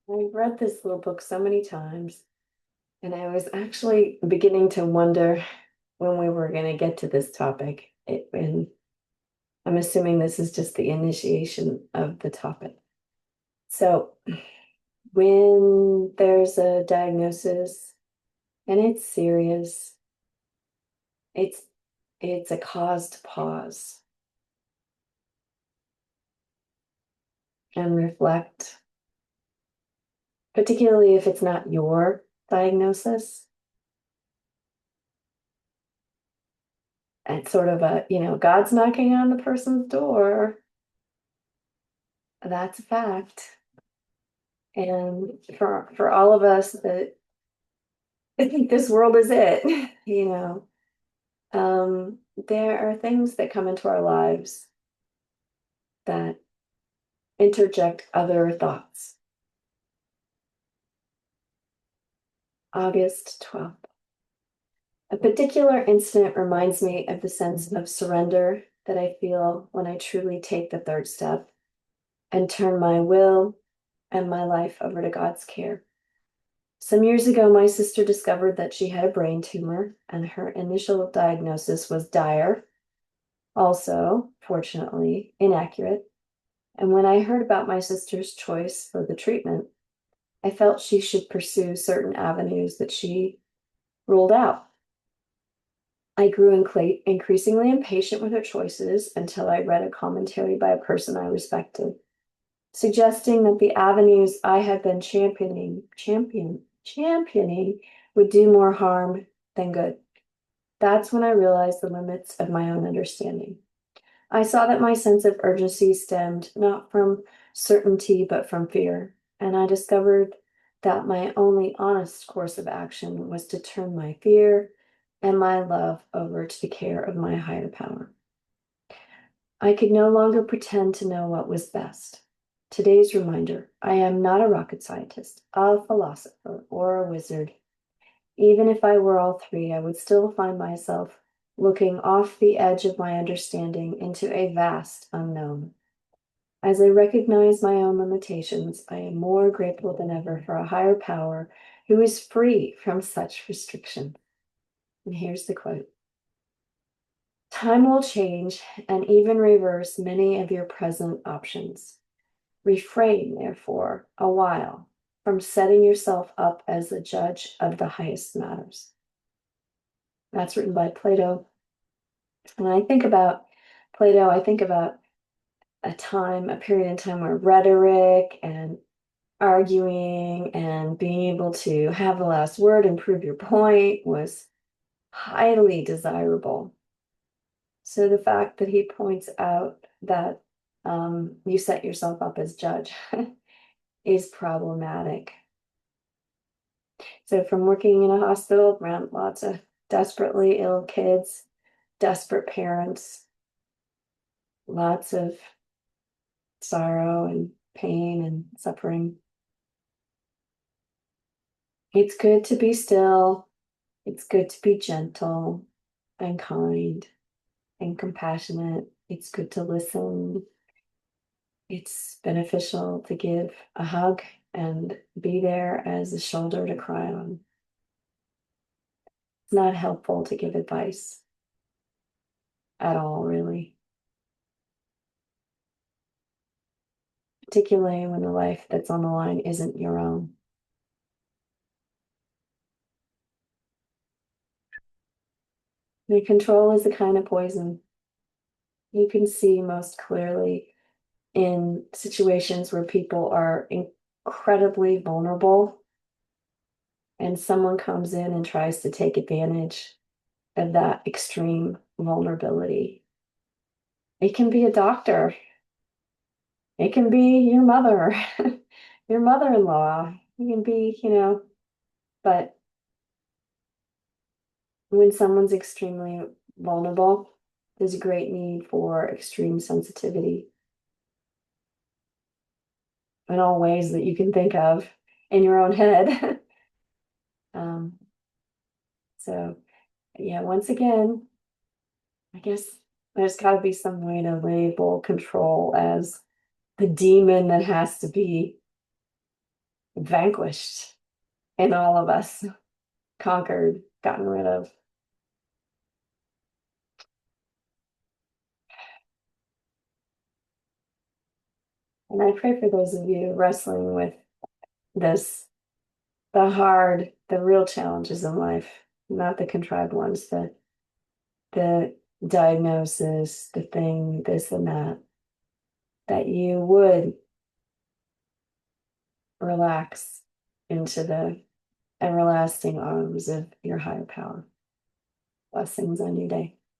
I read this little book so many times, and I was actually beginning to wonder when we were going to get to this topic. And I'm assuming this is just the initiation of the topic. So, when there's a diagnosis and it's serious, it's it's a cause to pause and reflect, particularly if it's not your diagnosis. It's sort of God's knocking on the person's door. That's a fact. And for all of us that I think this world is it, there are things that come into our lives that interject other thoughts. August 12th. A particular incident reminds me of the sense of surrender that I feel when I truly take the third step and turn my will and my life over to God's care. Some years ago, my sister discovered that she had a brain tumor, and her initial diagnosis was dire, also, fortunately, inaccurate. And when I heard about my sister's choice for the treatment, I felt she should pursue certain avenues that she ruled out. I grew increasingly impatient with her choices until I read a commentary by a person I respected, suggesting that the avenues I had been championing would do more harm than good. That's when I realized the limits of my own understanding. I saw that my sense of urgency stemmed not from certainty, but from fear, and I discovered that my only honest course of action was to turn my fear and my love over to the care of my higher power. I could no longer pretend to know what was best. Today's reminder: I am not a rocket scientist, a philosopher, or a wizard. Even if I were all three, I would still find myself looking off the edge of my understanding into a vast unknown. As I recognize my own limitations, I am more grateful than ever for a higher power who is free from such restriction. And here's the quote: Time will change and even reverse many of your present options. Refrain, therefore, a while from setting yourself up as the judge of the highest matters. That's written by Plato. When I think about Plato, I think about a period in time where rhetoric and arguing and being able to have the last word and prove your point was highly desirable. So the fact that he points out that you set yourself up as judge is problematic. So from working in a hospital around lots of desperately ill kids, desperate parents, lots of sorrow and pain and suffering, it's good to be still. It's good to be gentle and kind and compassionate. It's good to listen. It's beneficial to give a hug and be there as a shoulder to cry on. It's not helpful to give advice at all, really, particularly when the life that's on the line isn't your own. The control is the kind of poison you can see most clearly in situations where people are incredibly vulnerable and someone comes in and tries to take advantage of that extreme vulnerability. It can be a doctor, it can be your mother, your mother-in-law, it can be, but when someone's extremely vulnerable, there's a great need for extreme sensitivity in all ways that you can think of in your own head. um, so, yeah, once again, I guess there's got to be some way to label control as the demon that has to be vanquished in all of us, conquered, gotten rid of. And I pray for those of you wrestling with this, the real challenges in life, not the contrived ones, the diagnosis, the thing, this and that you would relax into the everlasting arms of your higher power. Blessings on your day.